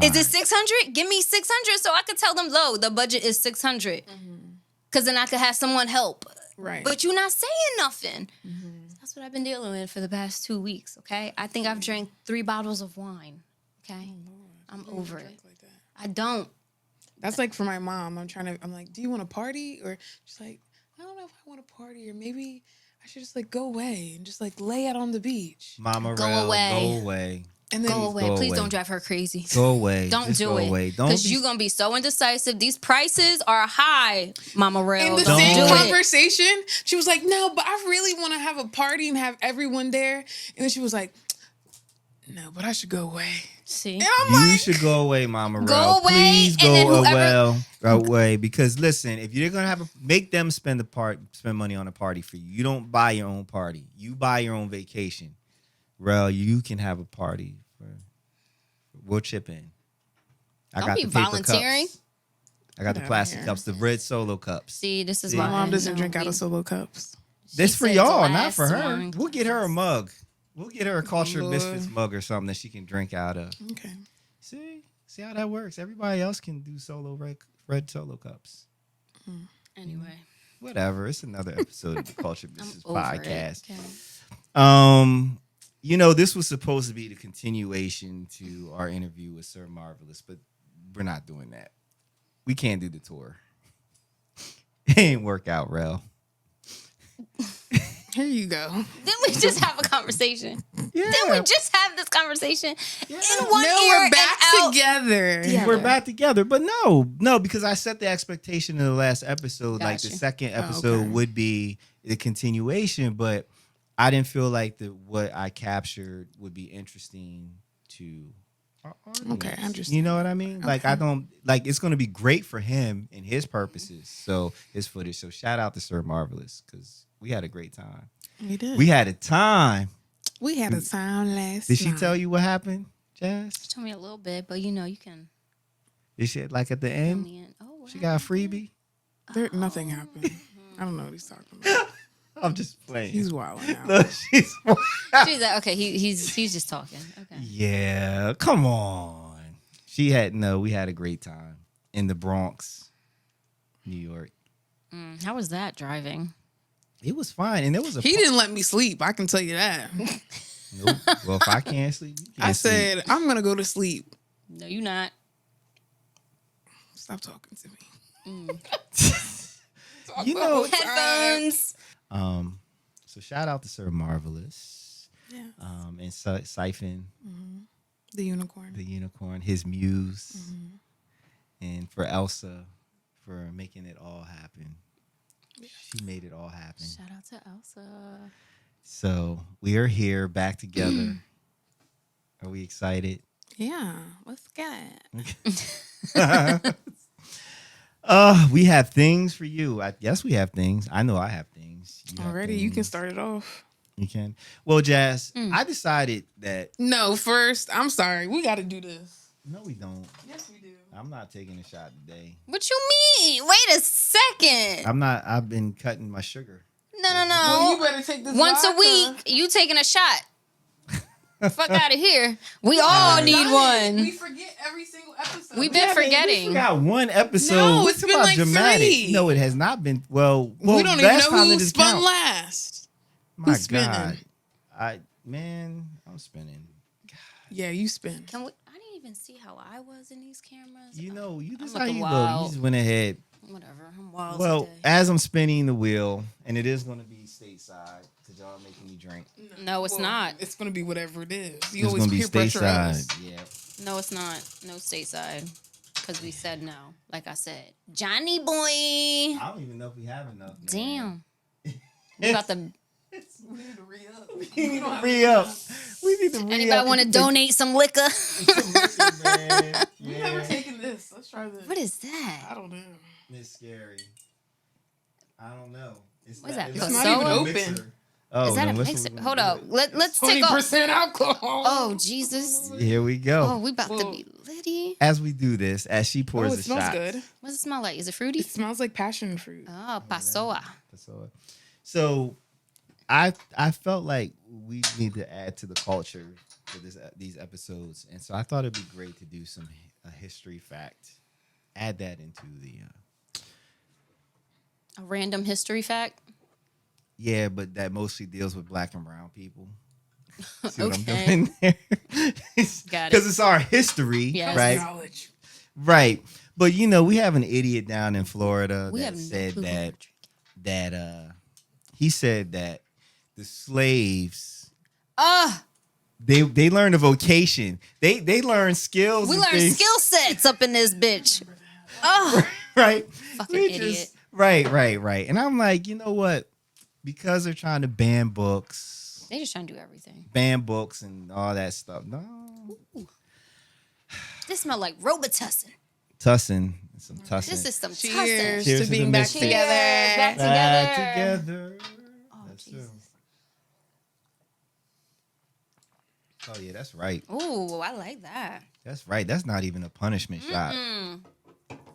Is it 600? Give me 600 so I could tell them, low, the budget is 600. Because then I could have someone help. Right. But you're not saying nothing. That's what I've been dealing with for the past 2 weeks, okay? I think I've drank 3 bottles of wine, okay? I'm over it. Like that. I don't. That's like for my mom. I'm like, do you want to party? Or she's like, I don't know if I want to party, or maybe I should just like go away and just like lay out on the beach. Mama Go Rell, away. go away. And then Go away. go Please away. don't drive her crazy. Go away. Don't Just do go it. away. Don't Because be- you're going to be so indecisive. These prices are high, Mama Rell. in the Don't same do it. conversation, she was like, no, but I really want to have a party and have everyone there. And then she was like, no, but I should go away. See? And I'm You like, should go away, Mama Go Rell. away, Please and then go whoever- away. Because listen, if you're gonna make them spend money on a party for you. You don't buy your own party. You buy your own vacation. Rell, you can have a party. We'll chip in. I Don't got be the paper volunteering. cups. I got the Get outta plastic here. cups, the red Solo cups. See, this is See? why my mom I doesn't know drink out we- of solo cups. This She for said y'all, not glass for her. wine We'll get her a mug. We'll get her a Culture Lord. Misfits mug or something that she can drink out of. Okay. See how that works. Everybody else can do solo red Solo cups. Anyway. Whatever. It's another episode of the Culture I'm Misfits over podcast. it. Okay. This was supposed to be the continuation to our interview with Sir Marvelous, but we're not doing that. We can't do the tour. It ain't work out, Rell. Here you go. Didn't we just have a conversation? Yeah. Didn't we just have this conversation? Yeah. In one No, ear we're back and out. together. Yeah. We're back together, but no, because I set the expectation in the last episode. Like the Gotcha. second episode okay. would be the continuation, but I didn't feel like what I captured would be interesting to our audience. Okay, I understand. You know what I mean? Like I don't like it's going to be great for him and his purposes. So his footage. So shout out to Sir Marvelous because we had a great time. We did. We had a time. We had a time last Did she night. tell you what happened, Jazz? Tell me a little bit, but you can Did she like at the fill end? me in. Oh, what She got a happened? freebie. Nothing happened. I don't know what he's talking about. I'm just playing. He's wild now. Look, she's She's like, okay, he's just talking. Okay. yeah, come on. We had a great time in the Bronx, New York. How was that driving? It was fine, and there was a. He didn't let me sleep. I can tell you that. Nope. Well, if I can't sleep, you can't I sleep. said, I'm going to go to sleep. No, you're not. Stop talking to me. You know. Headphones. So shout out to Sir Marvelous, Yeah. and Siphon, The unicorn. the unicorn, his muse, and for Elsa for making it all happen. She made it all happen. Shout out to Elsa. So we are here back together. Are we excited? Yeah. Let's get it. We have things for you. Yes, we have things. I know I have things. You have Already, you can things. start it off. You can. Well, Jazz, I decided that. No, first, I'm sorry. We got to do this. No, we don't. Yes, we do. I'm not taking a shot today. What you mean? Wait a second. I'm not. I've been cutting my sugar. No. Well, you better take this Once a vodka. week, you taking a shot. Fuck out of here. We all need one. We forget every single episode. We've been forgetting. We got one episode. No, We it's talk been about like dramatic. 3. No, it has not been. Well, we don't even last know time who it does spun count. last. My Who's spinning? God, I'm spinning. Yeah, you spin. I didn't even see how I was in these cameras. You know, this is I'm how looking you look. wild. You just went ahead. Whatever. I'm wild Well, today. as I'm spinning the wheel, and it is going to be stateside because y'all are making me drink. No, it's not. It's going to be whatever it is. You It's always going to be peer pressure us. stateside. Yeah. No, it's not. No stateside. Because we said no. Like I said. Johnny boy. I don't even know if we have enough. Man. Damn. We about to... We need to re-up. We need to re-up. We need to re-up. Anybody want to donate some liquor? man. We've never taken this. Let's try this. What is that? I don't know. It's scary. I don't know. What is that, It's not even Passoa? open. Mixer. Oh, Is that then a let's- mixer? Hold up. Let's take off. 20% alcohol. Oh, Jesus. Here we go. Oh, we about to be litty. As we do this, as she Oh, pours it the smells shot. good. What's it smell like? Is it fruity? It smells like passion fruit. Oh, Passoa. So I felt like we need to add to the culture for these episodes, and so I thought it'd be great to do a history fact. Add that into the. A random history fact. Yeah, but that mostly deals with black and brown people. See what Okay. I'm doing there? Got it. Because it's our history, Yes. right? Knowledge. Right. But we have an idiot down in Florida We that have no said clue what we're that he said that the slaves they learned a vocation. They learned skills. We and learned things, skill sets up in this bitch. Oh, right? fucking We idiot. Right. And I'm like, you know what? Because they're trying to ban books, They just trying to do everything. and all that stuff. No. This smell like Robitussin. Tussin. Some tussin. This is some Cheers, tussin. Cheers to to being the back Misfits. together. Back Back together. together. Oh, That's Jesus. true. Oh yeah, that's right. Ooh, I like that. That's right. That's not even a punishment shot.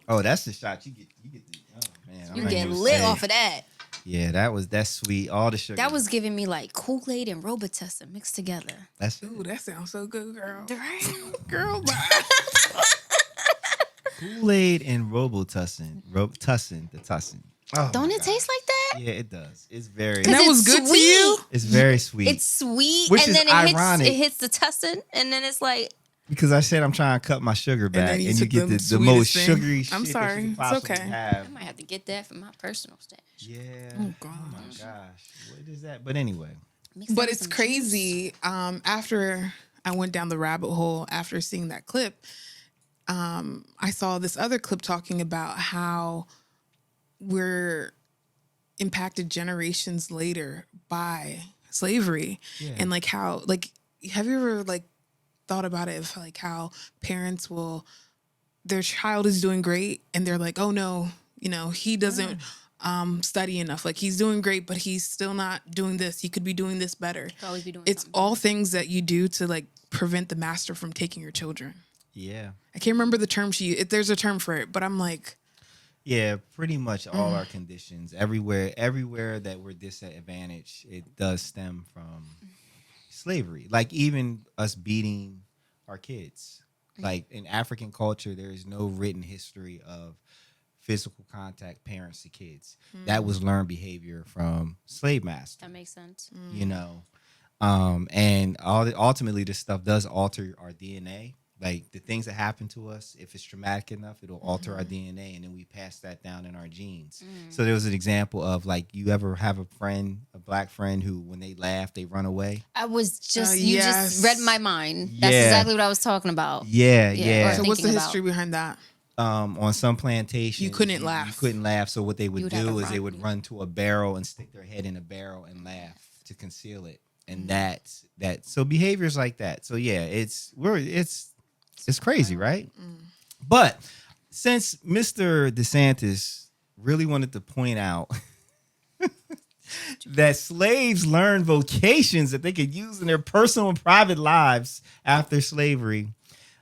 Oh, that's the shot you get. The, oh man, I'm You not get even lit saying. off of that. Yeah, that's sweet. All the sugar. That was giving me like Kool-Aid and Robitussin mixed together. that's Ooh, that sounds so good, girl. Right? Girl, bye. Kool-Aid and Robitussin. The tussin. Oh, Don't my it God. taste like that? Yeah, it does. It's very. And that It's was good to sweet. you? It's very sweet. It's sweet, Which and is then ironic. it hits the tussin, and then it's like, because I said I'm trying to cut my sugar back, then and you you took get the the most sweetest thing. sugary I'm shit sorry. that you It's could possibly okay. have. I might have to get that for my personal stash. Yeah. Oh, gosh. Oh my gosh. What is that? But anyway. Mix that But with it's some juice. crazy. After I went down the rabbit hole after seeing that clip, I saw this other clip talking about how we're impacted generations later by slavery. Yeah. And like how, like, have you ever like thought about it, if like how parents will, their child is doing great and they're like, oh no, he doesn't study enough. Like he's doing great, but he's still not doing this. He could be doing this better. Could always be doing It's something. all things that you do to like prevent the master from taking your children. Yeah. I can't remember the term there's a term for it, but I'm like, Yeah, pretty much all our conditions. Everywhere that we're disadvantaged, it does stem from slavery. Like even us beating our kids. Like in African culture, there is no written history of physical contact parents to kids. That was learned behavior from slave masters. That makes sense. And ultimately this stuff does alter our DNA. Like the things that happen to us, if it's traumatic enough, it'll alter our DNA, and then we pass that down in our genes. So there was an example of like, you ever have a black friend who, when they laugh, they run away. I was just, yes. you just read my mind. That's Yeah. exactly what I was talking about. Yeah. so what's the thinking history behind that? On some plantations, You couldn't laugh. You couldn't laugh. So what they would would have do to is they run. would run to a barrel and stick their head in a barrel and laugh to conceal it. And that's that. So behaviors like that. So yeah, it's crazy, right? But since Mr. DeSantis really wanted to point out that slaves learned vocations that they could use in their personal and private lives after slavery,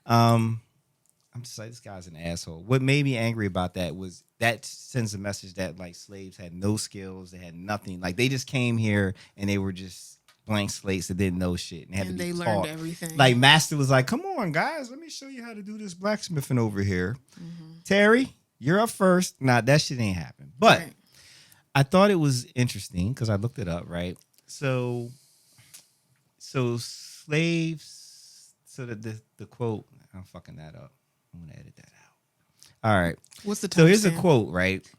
I'm just like, this guy's an asshole. What made me angry about that was that sends a message that like slaves had no skills, they had nothing. Like they just came here and they were just blank slates that didn't know shit and had And to be they taught. learned everything. Like Master was like, come on guys, let me show you how to do this blacksmithing over here. Terry, you're up first. Nah, that shit ain't happen. But Right. I thought it was interesting because I looked it up, right? So slaves, so the quote, I'm fucking that up. I'm gonna edit that out. All right. What's the So here's a timestamp? quote, right?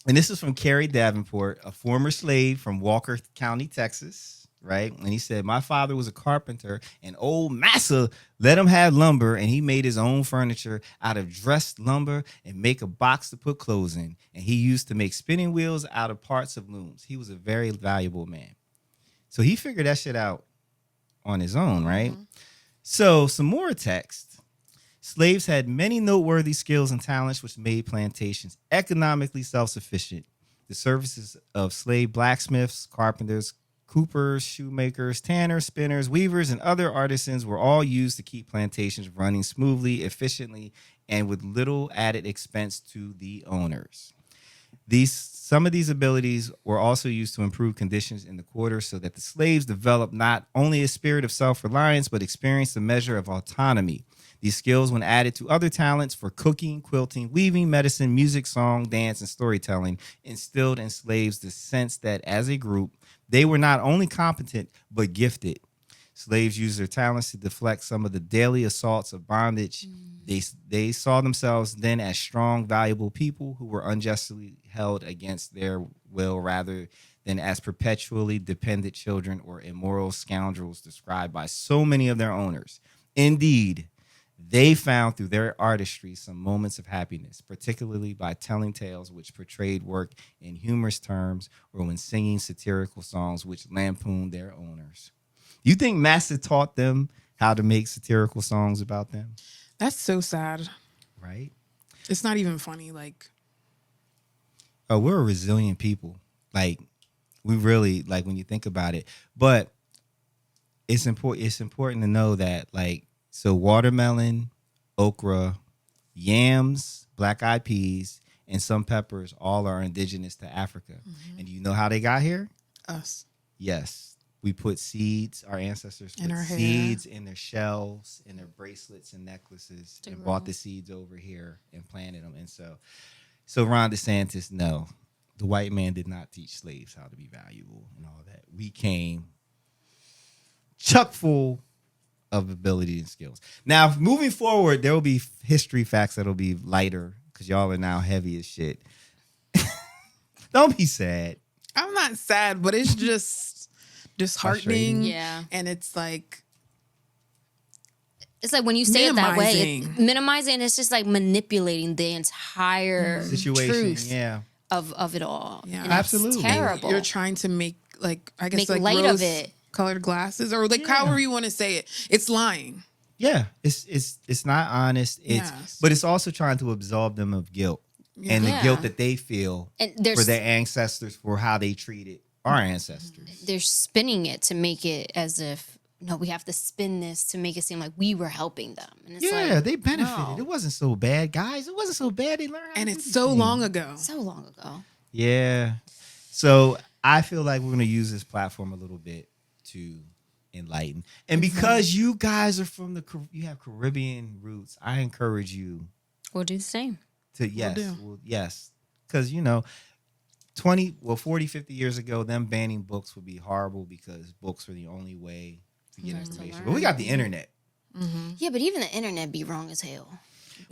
And this is from Carrie Davenport, a former slave from Walker County, Texas, right? And he said, my father was a carpenter, and old massa let him have lumber, and he made his own furniture out of dressed lumber and make a box to put clothes in. And he used to make spinning wheels out of parts of looms. He was a very valuable man. So he figured that shit out on his own, right? So some more text. Slaves had many noteworthy skills and talents which made plantations economically self-sufficient. The services of slave blacksmiths, carpenters, coopers, shoemakers, tanners, spinners, weavers, and other artisans were all used to keep plantations running smoothly, efficiently, and with little added expense to the owners. Some of these abilities were also used to improve conditions in the quarters so that the slaves developed not only a spirit of self-reliance, but experienced a measure of autonomy. These skills, when added to other talents for cooking, quilting, weaving, medicine, music, song, dance, and storytelling, instilled in slaves the sense that as a group, they were not only competent, but gifted. Slaves used their talents to deflect some of the daily assaults of bondage. They saw themselves then as strong, valuable people who were unjustly held against their will rather than as perpetually dependent children or immoral scoundrels described by so many of their owners. Indeed, they found through their artistry some moments of happiness, particularly by telling tales which portrayed work in humorous terms or when singing satirical songs which lampooned their owners. Do you think Master taught them how to make satirical songs about them? That's so sad. Right? It's not even funny. Like, Oh, we're a resilient people. Like, we really, like, when you think about it. But it's important to know that, like, so watermelon, okra, yams, black-eyed peas, and some peppers all are indigenous to Africa. Mm-hmm. And do you know how they got here? Us. Yes. We put seeds, our ancestors put seeds in their shells, in their bracelets and necklaces, and brought the seeds over here and planted them. And so Ron DeSantis, no, the white man did not teach slaves how to be valuable and all that. We came chock full of ability and skills. Now, moving forward, there will be history facts that'll be lighter because y'all are now heavy as shit. Don't be sad. I'm not sad, but it's just disheartening. Yeah. And it's like when you say it that way, minimizing. Minimizing, it's just like manipulating the entire situation. truth Yeah. of it all. Yeah. And Absolutely. it's terrible. You're trying to make, like, I guess, Make like light of it. colored glasses, or like however you want to say it. It's lying. Yeah, it's not honest. But it's also trying to absolve them of guilt and the guilt that they feel for their ancestors for how they treated our ancestors. They're spinning it to make it as if we have to spin this to make it seem like we were helping them. And it's they benefited. No. It wasn't so bad, guys. It wasn't so bad. They learned, and it's so long ago. So long ago. Yeah. So I feel like we're going to use this platform a little bit to enlighten. And because you guys are you have Caribbean roots, I encourage you. We'll do the same. Yes. Because, 40, 50 years ago, them banning books would be horrible because books were the only way to get information. But we got the internet. Mm-hmm. Yeah, but even the internet be wrong as hell.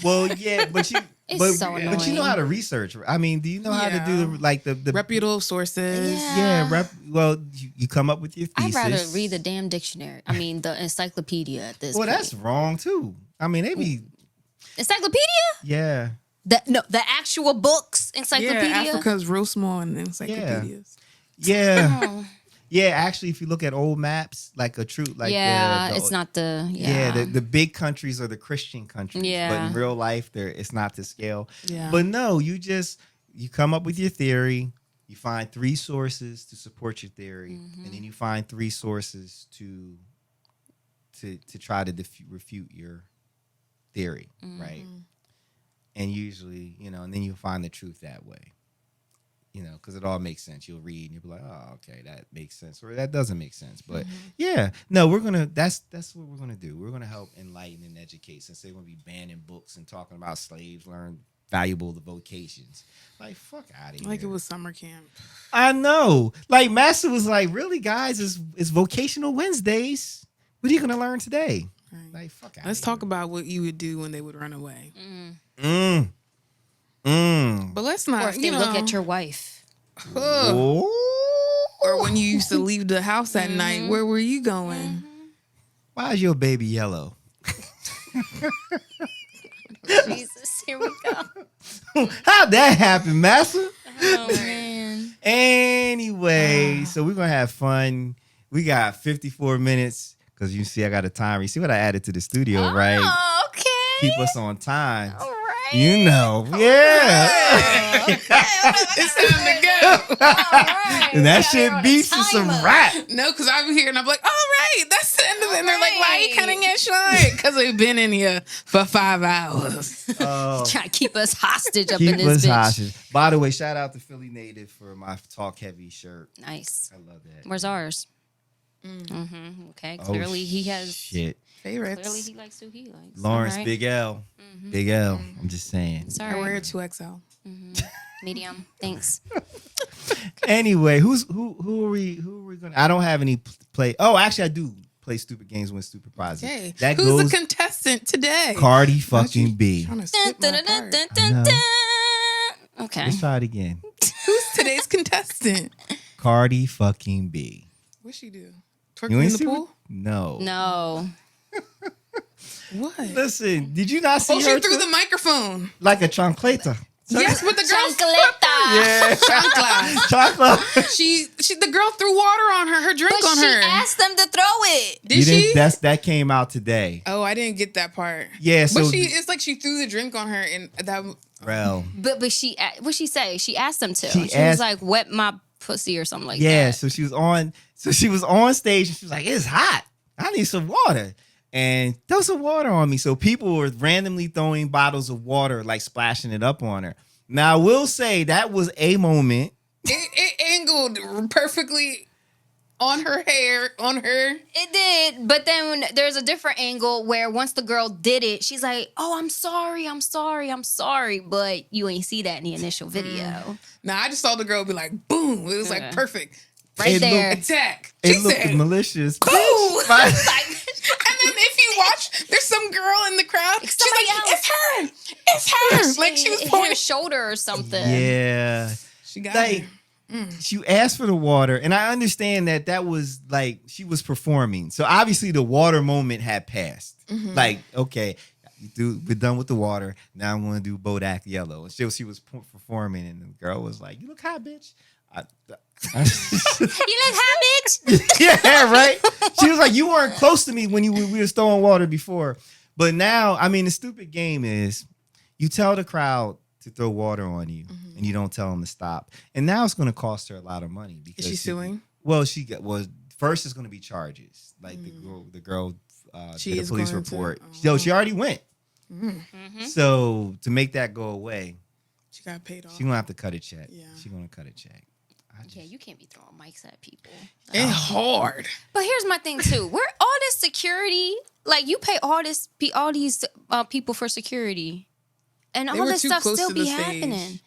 Well, yeah, but so annoying. But you know how to research. I mean, do you know how to do the reputable sources? Yeah. You come up with your thesis. I'd rather read the damn dictionary. I mean, the encyclopedia at this point. Well, that's wrong too. I mean, they be encyclopedia. Yeah. The actual books encyclopedia. Yeah, Africa's real small in encyclopedias. Yeah. Oh. Yeah, actually, if you look at old maps, like a true, like it's not the the big countries are the Christian countries, but in real life, it's not to scale. Yeah. But no, you come up with your theory, you find 3 sources to support your theory, and then you find 3 sources to try to refute your theory, right? And usually, and then you'll find the truth that way. Because it all makes sense. You'll read and you'll be like, oh, okay, that makes sense. Or that doesn't make sense. But that's what we're going to do. We're going to help enlighten and educate, since they're going to be banning books and talking about slaves learn valuable vocations. Like, fuck out of here. Like it was summer camp. I know. Like, Master was like, really, guys, it's vocational Wednesdays. What are you going to learn today? Right. Like, fuck out. Let's talk about what you would do when they would run away. But let's not. Or if they look at your wife. Or when you used to leave the house at night, where were you going? Why is your baby yellow? Jesus, here we go. How'd that happen, Master? Oh, man. Anyway, so we're going to have fun. We got 54 minutes because I got a timer. You see what I added to the studio, right? Oh, okay. Keep us on time. All right. You know, yeah. It's time to go. And that shit beats is some rap. No, because I'm here and I'm like, all right, that's the end of it. And they're like, why are you cutting it short? Because we've been in here for 5 hours. Trying to keep us hostage up Keep in this us bitch. hostage. By the way, shout out to Philly Native for my Talk Heavy shirt. Nice. I love that. Where's ours? Okay. Clearly he has. Shit. Favorites. Clearly he likes who he likes. Lawrence, All right. Big L. Big L. I'm just saying. It's all I wear a right. 2XL. Medium. Thanks. Anyway, who are we gonna? I don't have any play. Oh, actually, I do play stupid games, win stupid prizes. Okay. That Who's goes the contestant today? Cardi fucking B. Trying to skip my part. I know. Okay. Let's try it again. Who's today's contestant? Cardi fucking B. What'd she do? You Twerking ain't in the see pool? what- No. No. What? Listen, did you not see Oh, her she threw the microphone. like a chancleta? Yes, but the girl Chancleta. Yeah, chancla. chocolate. The girl threw water on her drink But on she her. asked them to throw it. Did she? That came out today. Oh, I didn't get that part. Yeah, so But it's like she threw the drink on her and that. Rell. But what'd she say? She asked them to. She She asked- was like, wet my pussy or something like Yeah, that. so she was on stage and she was like, "It's hot. I need some water." And throw some water on me. So people were randomly throwing bottles of water, like splashing it up on her. Now, I will say that was a moment. It angled perfectly on her hair, on her. It did, but then there's a different angle where once the girl did it, she's like, "Oh, I'm sorry, but you ain't see that in the initial video, Nah, I just saw the girl be like, boom. It was like perfect. right It there." Attack. She It looked said, malicious. boom. Right? And then if you watch, there's some girl in the crowd. She's Somebody like, else. it's her. It's her. Like she was hit pointing. her shoulder or something. Yeah. She got Like, her. she asked for the water, and I understand that was like she was performing. So obviously the water moment had passed. Like, okay, we're done with the water. Now I'm going to do Bodak Yellow. And she was performing, and the girl was like, "You look hot, bitch." You look hot, bitch. Yeah, right. She was like, "You weren't close to me when we was throwing water before, but now, I mean, the stupid game is you tell the crowd to throw water on you, and you don't tell them to stop, and now it's going to cost her a lot of money because Is she suing? Well, first it's going to be charges, like the girl She did a is police going to- report. oh. So she already went. So to make that go away, She got paid off. she's gonna have to cut a check. Yeah. She's gonna cut a check. Yeah, you can't be throwing mics at people. It's hard. But here's my thing too: where all this security, like you pay all these people for security, and all were this too stuff close still to be the stage. happening.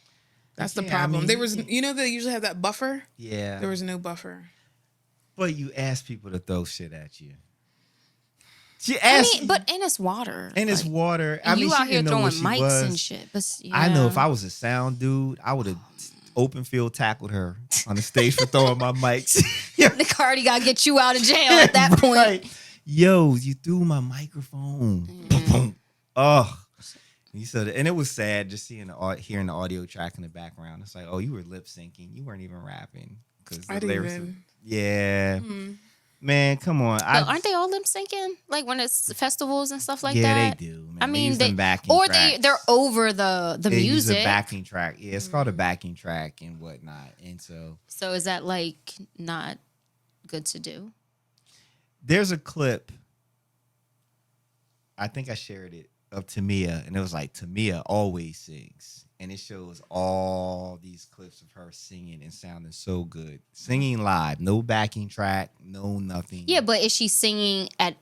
That's the Yeah, I problem. mean, There was, they usually have that buffer. Yeah. There was no buffer. But you ask people to throw shit at you. She I asked, mean, but and it's water. and it's like, water. and I mean, you she out here didn't know throwing what she mics was. and shit. But I know yeah. if I was a sound dude, I would have open field tackled her on the stage for throwing my mics. the Cardi got to get you out of jail at that point. Right. Yo, you threw my microphone. Boom. Oh. You said, and it was sad just hearing the audio track in the background. It's like, oh, you were lip syncing. You weren't even rapping. Because I didn't even. Yeah. Man, come on. But aren't they all lip syncing? Like when it's festivals and stuff like that? Yeah, they do. Man. I mean, use them backing or tracks. they're over the They use music. a backing track. Yeah, it's called a backing track and whatnot. And so So is that like not good to do? there's a clip. I think I shared it of Tamia, and it was like Tamia always sings, and it shows all these clips of her singing and sounding so good, singing live, no backing track, no nothing. Yeah, but is she singing at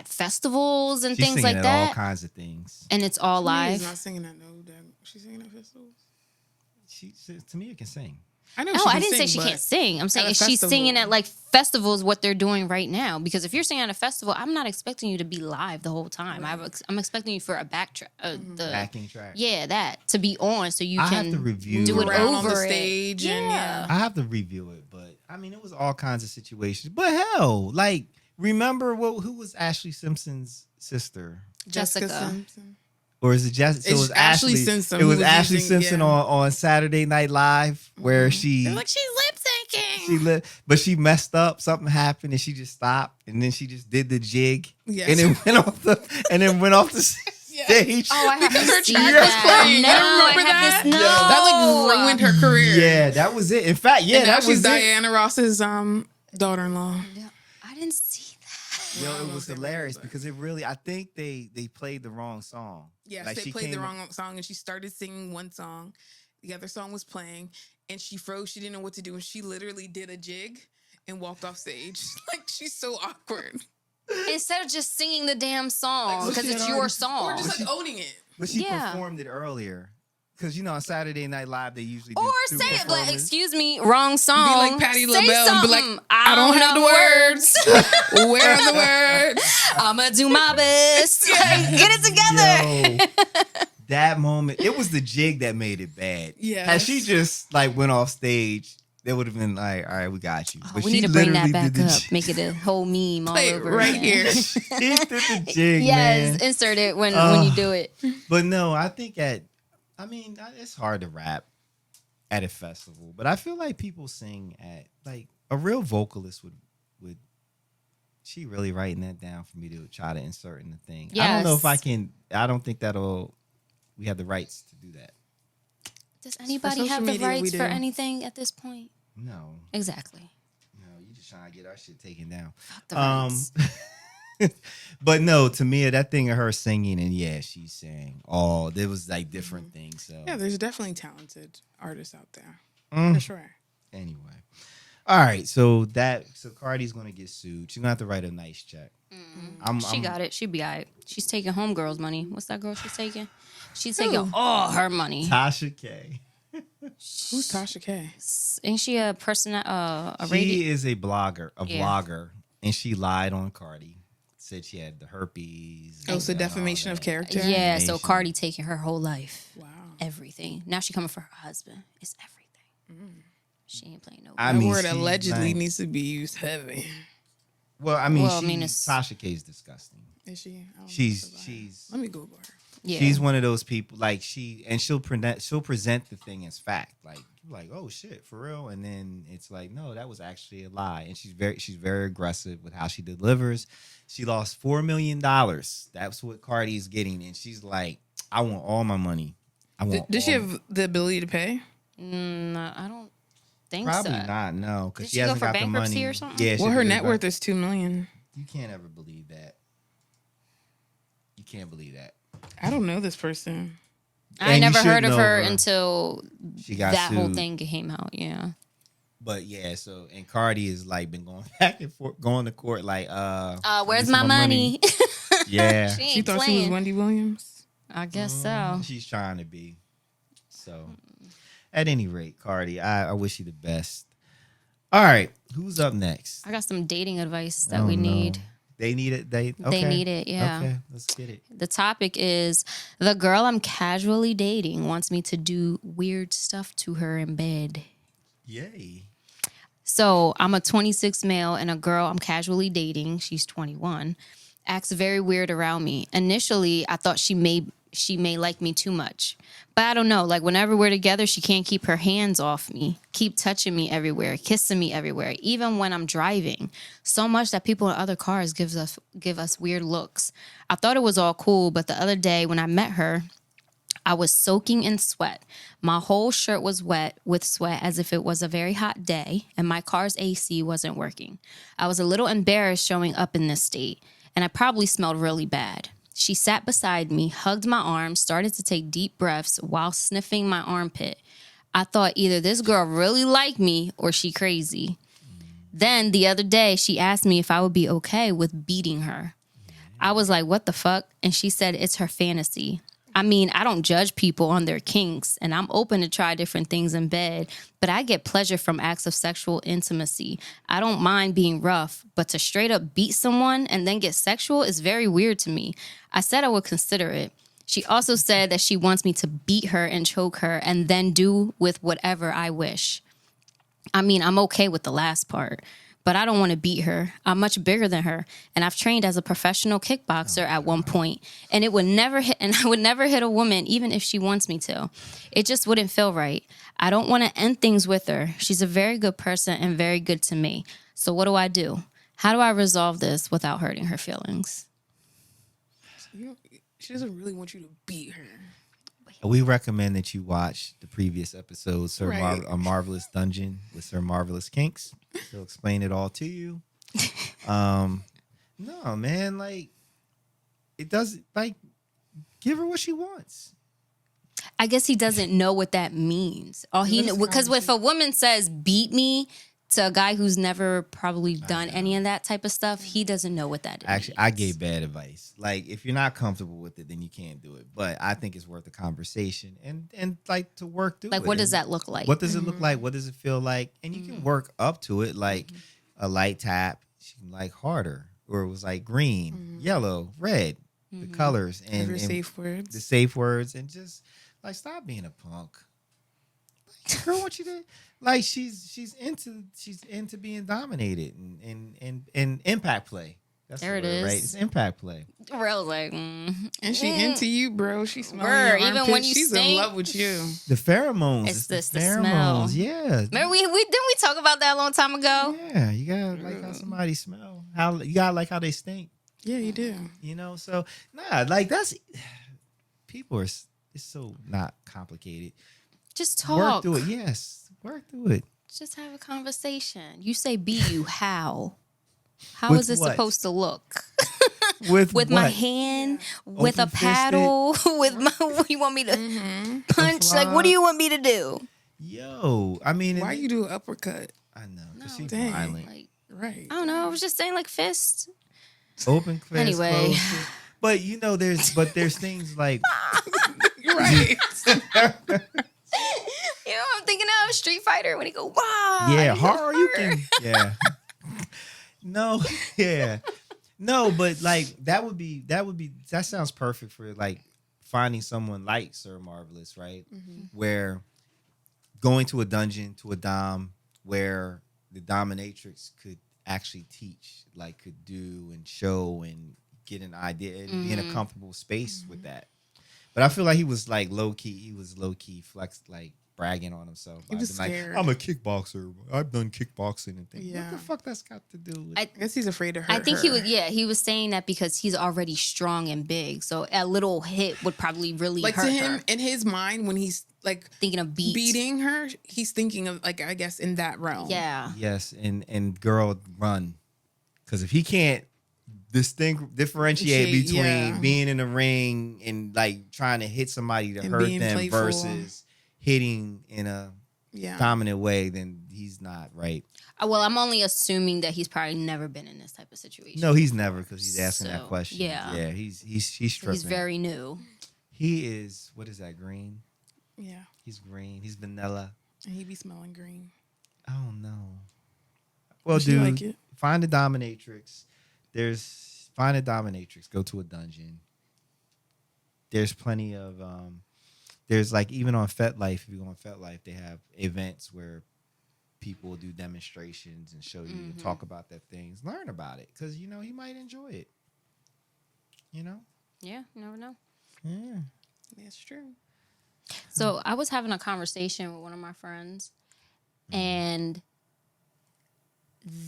festivals and She's things singing like at all that? kinds of things. And it's all She's live? not singing at no damn. She's singing at festivals. Tamia can sing. I know. No, she I can didn't say sing, she but can't sing. I'm saying at a if she's singing festival. at like festivals, what they're doing right now. Because if you're singing at a festival, I'm not expecting you to be live the whole time. I'm expecting you for a backtrack, the Backing track. yeah, that to be on so you I can have to review do it around on the over it. stage and yeah. I have to review it, but I mean, it was all kinds of situations. But hell, like, remember who was Ashley Simpson's sister? Jessica. Simpson. Or is it just so it It's was Ashley Ashley Simpson It who was was Ashley using- Simpson yeah. on Saturday Night Live where she They're like, she's lip syncing. but she messed up. Something happened and she just stopped and then she just did the jig Yes. and then went off the stage. Oh, I have Because to her see track was that. playing. No, You remember I have that? this. No, That like ruined her career. Yeah, that was it. In fact, yeah, And now that she's was it. Diana Ross's daughter-in-law. I didn't see that. Yo, it was hilarious because it really. I think they played the wrong song. Yes, Like, they she played the came- wrong song, and she started singing one song. The other song was playing, and she froze. She didn't know what to do, and she literally did a jig and walked off stage. Like, she's so awkward. Instead of just singing the damn song Like, because she it's had your already- song. Or just like owning it. But she Yeah. performed it earlier. Because, on Saturday Night Live, they usually do Or two say it, like, performances. excuse me, wrong song. Be like Patti Say LaBelle and be like, something. I don't have the words. Where are the words? I'ma do my best. Like, get it together. Yo, that moment, it was the jig that made it bad. Yes. Had she just like went off stage, they would have been like, all right, we got you. We she need to bring that literally back did the up. jig. Make it a whole meme all Play it over right again. here. She did the jig, Yes, man. insert it when you do it. But no, I think it's hard to rap at a festival, but I feel like people sing at like a real vocalist would she really writing that down for me to try to insert in the thing. I don't know if I Yes. can. I don't think we have the rights to do that. Does anybody social have the media, we rights do. for anything at this point? No, Exactly. you just trying to get our shit taken down. Fuck the rights. But no, to me, that thing of her singing and yeah, she sang. Oh, there was like different things. So Yeah, there's definitely talented artists out there. Mm. For sure. Anyway, all right. So Cardi's gonna get sued. She's gonna have to write a nice check. She got it. She be all right. She's taking homegirls' money. What's that girl she's taking? She's taking all her money. Tasha K. Who's Tasha K? Ain't she a person? A radio? She is a blogger, Yeah. vlogger, and she lied on Cardi. Said she had the herpes. Oh, so and all defamation of that. character? Yeah. So Defamation. Cardi taking her whole life, Wow. everything. Now she coming for her husband. It's everything. She ain't playing no. I That mean, word she, allegedly like- needs to be used heavy. Well, I mean, Well, I mean, it's- Tasha K is disgusting. Is she? I don't know She's about her. she's Let me Google her. Yeah. she's one of those people like she'll present the thing as fact, like oh shit for real, and then it's like no, that was actually a lie, and she's very aggressive with how she delivers. She lost $4 million. That's what Cardi's getting, and she's like, I want all my money. I want. Does she all have the ability to pay? No, I don't think Probably so. not, no, Did because she she go hasn't for got the bankruptcy money or something? Yeah, Well, her she net did, worth is $2 million. You can't ever believe that. You can't believe that. I don't know this person. I And you never should heard of know her her. until She got that whole sued. thing came out. Yeah. But yeah, so and Cardi has like been going back and forth, going to court like, Where's this my money? Yeah, She She ain't thought she was playing. Wendy Williams. I guess so. she's trying to be. So, at any rate, Cardi, I wish you the best. All right, who's up next? I got some dating advice that Oh, we no. need. They need it. They need it, yeah. Okay, let's get it. The topic is the girl I'm casually dating wants me to do weird stuff to her in bed. Yay! So I'm a 26 male and a girl I'm casually dating, she's 21, acts very weird around me. Initially, I thought she may like me too much. But I don't know, like whenever we're together, she can't keep her hands off me, keep touching me everywhere, kissing me everywhere, even when I'm driving. So much that people in other cars give us weird looks. I thought it was all cool, but the other day when I met her, I was soaking in sweat. My whole shirt was wet with sweat as if it was a very hot day, and my car's AC wasn't working. I was a little embarrassed showing up in this state, and I probably smelled really bad. She sat beside me, hugged my arm, started to take deep breaths while sniffing my armpit. I thought either this girl really liked me or she crazy. Then the other day, she asked me if I would be okay with beating her. I was like, what the fuck? And she said it's her fantasy. I mean, I don't judge people on their kinks, and I'm open to try different things in bed, but I get pleasure from acts of sexual intimacy. I don't mind being rough, but to straight up beat someone and then get sexual is very weird to me. I said I would consider it. She also said that she wants me to beat her and choke her and then do with whatever I wish. I mean, I'm okay with the last part, but I don't want to beat her. I'm much bigger than her, and I've trained as a professional kickboxer at one point, and I would never hit a woman even if she wants me to. It just wouldn't feel right. I don't want to end things with her. She's a very good person and very good to me. So what do? How do I resolve this without hurting her feelings? She doesn't really want you to beat her. We recommend that you watch the previous episode, Right. A Marvelous Dungeon with Sir Marvelous Kinks. He'll explain it all to you. No, man, like it doesn't like give her what she wants. I guess he doesn't know what that means. All he Let's because if conversate. a woman says beat me to a guy who's never probably done any of that type of stuff, he doesn't know what that Actually, means. I gave bad advice. Like, if you're not comfortable with it, then you can't do it. But I think it's worth a conversation and like to work through it. Like, what does And that look like? What does it look like? What does it feel like? And you can work up to it, like a light tap. She can like harder, or it was like green, yellow, red, the colors Have your and safe words. the safe words, and just like stop being a punk. Like, girl, what you did? Like she's into being dominated and impact play. That's There the it word, right? is. It's impact play. Rell's like, And she into you, bro. She smells Word, your even armpit. when you She's in stink. love with you. The pheromones. It's the the pheromones. smell. Yeah. remember we didn't we talk about that a long time ago? Yeah, you gotta like how somebody smell. How you gotta like how they stink. Yeah, you do. You know, so like that's people are. It's so not complicated. Just Work talk. through it. Yes, work through it. Just have a conversation. You say beat you. How? How With is it what? supposed to look? With With what? my hand, with a Open-fisted? paddle, with my. You want me to punch? Like, what do you want me to do? Yo, I mean, Why you do an uppercut? I know, No, cause she's dang. violent. Like, Right. I don't know. I was just saying, like fist. Open, fist, Anyway. closed fist. But you know, there's things like You're right. You know, I'm thinking of Street Fighter when he go, wow. yeah, he go, horror. You can yeah. No, yeah, no, but like that sounds perfect for like finding someone like Sir Marvelous, right? Where going to a dungeon to a dom where the dominatrix could actually teach, like could do and show and get an idea and be in a comfortable space with that. But I feel like he was low key flexed, like bragging on himself. He was Like, scared. I'm a kickboxer. I've done kickboxing and things. Yeah. What the fuck that's got to do with I I guess he's afraid to hurt I think her. he was saying that because he's already strong and big. So a little hit would probably really Like hurt to him, her. in his mind, when he's like Thinking of beating her, he's thinking of like, I guess, in that realm. Yeah. Yes, and girl, run. Because if he can't differentiate between Yeah. being in the ring and like trying to hit somebody to And hurt being them playful. versus hitting in a Yeah. dominant way, then he's not right. Well, I'm only assuming that he's probably never been in this type of situation. No, he's never, because he's asking that So, question. yeah. Yeah, he's tripping. He's very new. He is, what is that, green? Yeah. He's green. He's vanilla. And he be smelling green. I don't know. Well, Does she dude, like it? find a dominatrix. Find a dominatrix. Go to a dungeon. There's plenty of there's like even on FetLife, if you go on FetLife, they have events where people will do demonstrations and show you and talk about that things. Learn about it, because you know you might enjoy it. You know? Yeah, you never know. Yeah. That's true. So I was having a conversation with one of my friends, and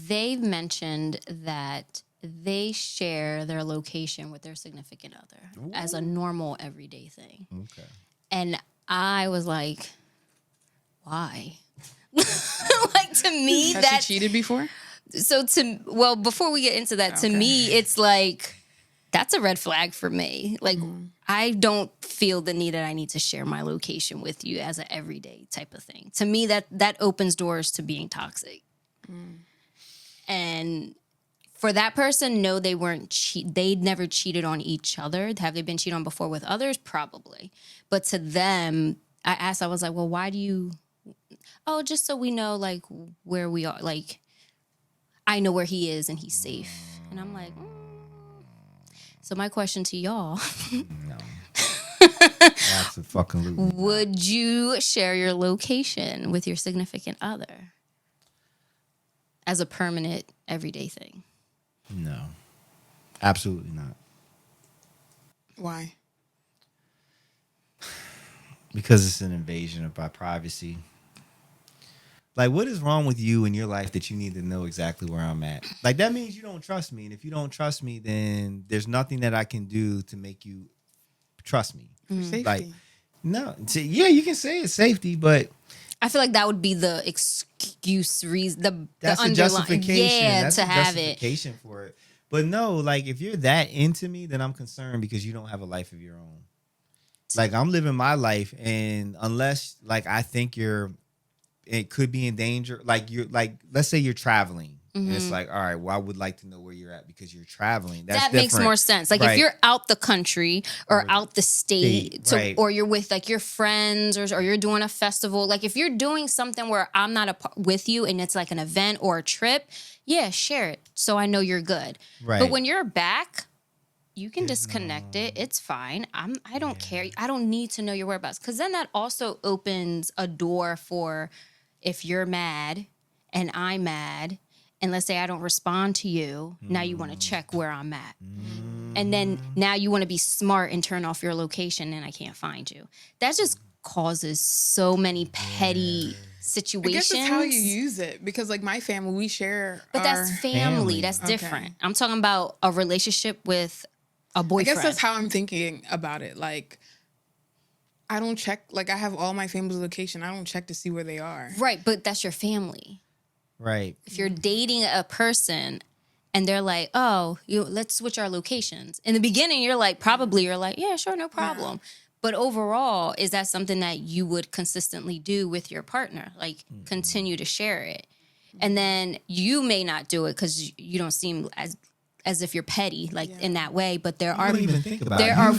they mentioned that they share their location with their significant other as a normal everyday thing. Okay. And I was like, why? Like, to me, Has that she cheated before? before we get into that, to me, it's like, that's a red flag for me. Like, I don't feel the need that I need to share my location with you as an everyday type of thing. To me, that opens doors to being toxic. And for that person, no, they weren't they'd never cheated on each other. Have they been cheated on before with others? Probably. But to them, I was like, well, why do you? Oh, just so we know, like, where we are. Like, I know where he is and he's safe. And I'm like, So my question to y'all, No. That's a fucking loop. would you share your location with your significant other as a permanent everyday thing? No. Absolutely not. Why? Because it's an invasion of my privacy. Like, what is wrong with you in your life that you need to know exactly where I'm at? Like, that means you don't trust me. And if you don't trust me, then there's nothing that I can do to make you trust me. Safety. Like, no, yeah, you can say it's safety, but I feel like that would be the excuse reason, the that's a underlying, justification. yeah, That's to a have it. justification for it. But no, like if you're that into me, then I'm concerned because you don't have a life of your own. Like I'm living my life, and unless like I think it could be in danger. Like you're like, let's say you're traveling. And it's like, all right, well, I would like to know where you're at because you're traveling. That makes more sense. Like if you're out the country or out the state, right. or you're with like your friends, or you're doing a festival. Like if you're doing something where I'm not with you and it's like an event or a trip, yeah, share it so I know you're good. Right. But when you're back, you can disconnect it. It's fine. I don't care. I don't need to know your whereabouts, because then that also opens a door for if you're mad and I'm mad. And let's say I don't respond to you. Now you want to check where I'm at. And then now you want to be smart and turn off your location and I can't find you. That just causes so many petty situations. I guess that's how you use it, because like my family, we share. But that's family. That's different. Okay. I'm talking about a relationship with a boyfriend. I guess that's how I'm thinking about it. Like, I don't check. Like, I have all my family's location. I don't check to see where they are. Right, but that's your family. Right. If you're dating a person and they're like, oh, let's switch our locations. In the beginning, you're like, yeah, sure, no problem. Yeah. But overall, is that something that you would consistently do with your partner? Like, continue to share it. And then you may not do it because you don't seem as if you're petty, like in that way. But there are, don't even think about there it. are,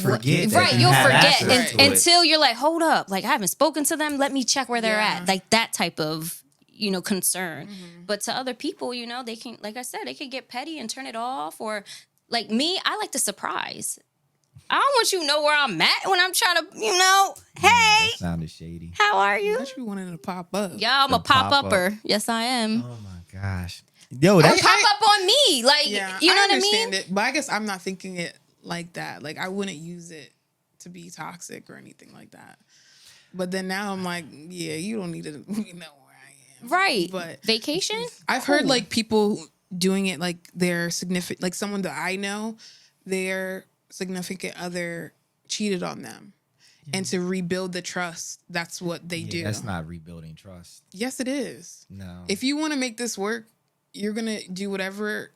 you'll forget until you're like, hold up, like I haven't spoken to them. Let me check where they're at. Like that type of, concern. But to other people, they can, like I said, they can get petty and turn it off. Or like me, I like to surprise. I don't want you to know where I'm at when I'm trying to, hey. That sounded shady. How are you? I you wanted to pop up. Yeah, I'm a pop-upper. Yes, I am. Oh my gosh. Yo, that pop up on me. Like, you know what I mean? It, but I guess I'm not thinking it like that. Like, I wouldn't use it to be toxic or anything like that. But then now I'm like, yeah, you don't need to know where I am. Right. But vacation? I've heard like people doing it like their significant, like someone that I know, their significant other cheated on them. And to rebuild the trust, that's what they do. That's not rebuilding trust. Yes, it is. No. If you want to make this work, you're going to do whatever.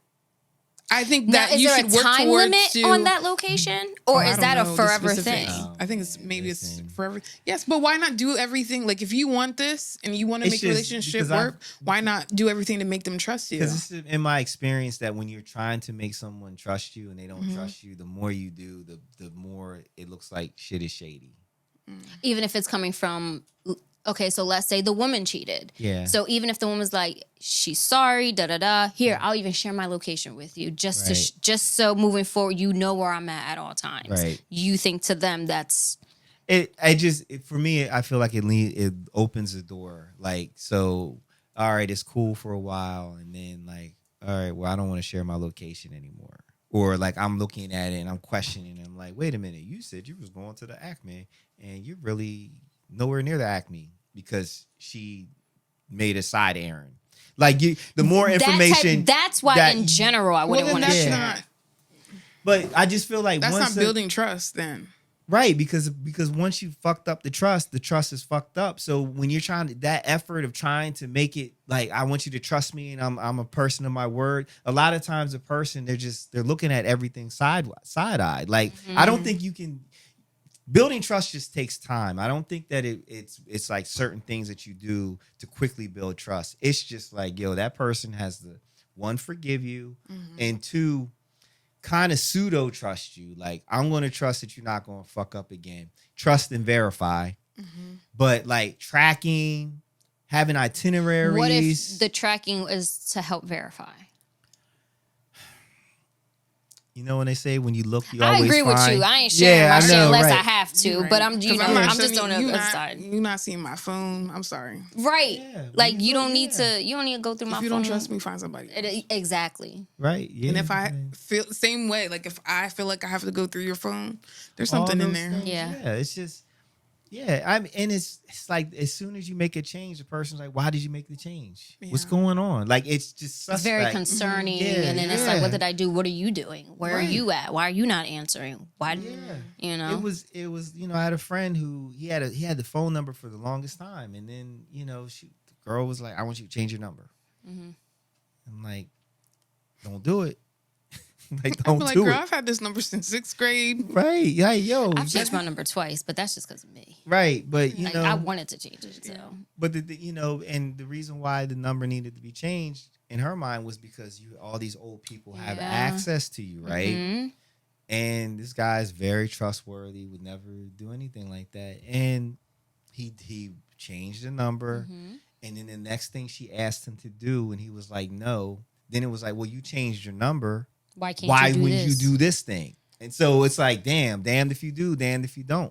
I think that now, you should work towards. Is there a time limit on that location? Or is that a forever thing? I think it's maybe it's forever. Yes, but why not do everything? Like if you want this and you want to make a relationship work, why not do everything to make them trust you? Because it's in my experience that when you're trying to make someone trust you and they don't trust you, the more you do, the more it looks like shit is shady. Even if it's coming from... Okay, so let's say the woman cheated. Yeah. So even if the woman's like, she's sorry, here, I'll even share my location with you, just so moving forward, you know where I'm at all times. Right. You think to them that's for me, I feel like it opens the door. Like, so, all right, it's cool for a while, and then like, all right, well, I don't want to share my location anymore. Or like I'm looking at it and I'm questioning. I'm like, wait a minute, you said you was going to the Acme, and you're really nowhere near the Acme. Because she made a side errand. Like the more information. That's why in general I wouldn't want to share. But I just feel like that's not building trust then. Right, because once you fucked up the trust is fucked up. So when you're that effort of trying to make it like I want you to trust me and I'm a person of my word. A lot of times a person they're looking at everything side-eyed. Like I don't think you can. Building trust just takes time. I don't think that it's like certain things that you do to quickly build trust. It's just like, yo, that person has the one, forgive you, and two, kind of pseudo trust you. Like, I'm going to trust that you're not going to fuck up again. Trust and verify. But like tracking, having itineraries. What if the tracking is to help verify? You know when they say when you look, you always I agree with you. I ain't sharing my shit unless I have to. Right. But I'm just on the other side. You're not seeing my phone. I'm sorry. Right. Yeah, like you don't need to. You don't need to go through my phone. If you don't trust me, find somebody else. Exactly. Right. Yeah. And if I feel same way, like if I feel like I have to go through your phone, there's something in there. Yeah. Yeah. It's just Yeah, and it's like as soon as you make a change, the person's like, "Why did you make the change? What's Yeah. going on?" Like it's just suspect. It's very concerning, Yeah, and then it's like, yeah. what did I do? What are you doing? Where are Right. you at? Why are you not answering? Why? Yeah. You know, It was you know, I had a friend who he had the phone number for the longest time, and then you know the girl was like, "I want you to change your number." Mm-hmm. I'm like, "Don't do it." Like, I'm don't like, do girl, it. I've had this number since 6th grade. Right? Yeah, yo. I've changed my number twice, but that's just because of me. Right, but you Like, know, I wanted to change it, so but you know, and the reason why the number needed to be changed in her mind was because all these old people have Yeah. access to you, right? Mhm. And this guy is very trustworthy, would never do anything like that. And he changed the number, Mhm. and then the next thing she asked him to do, and he was like, no. Then it was like, well, you changed your number. Why can't Why you do wouldn't this? you do this thing? And so it's like, damned if you do, damned if you don't.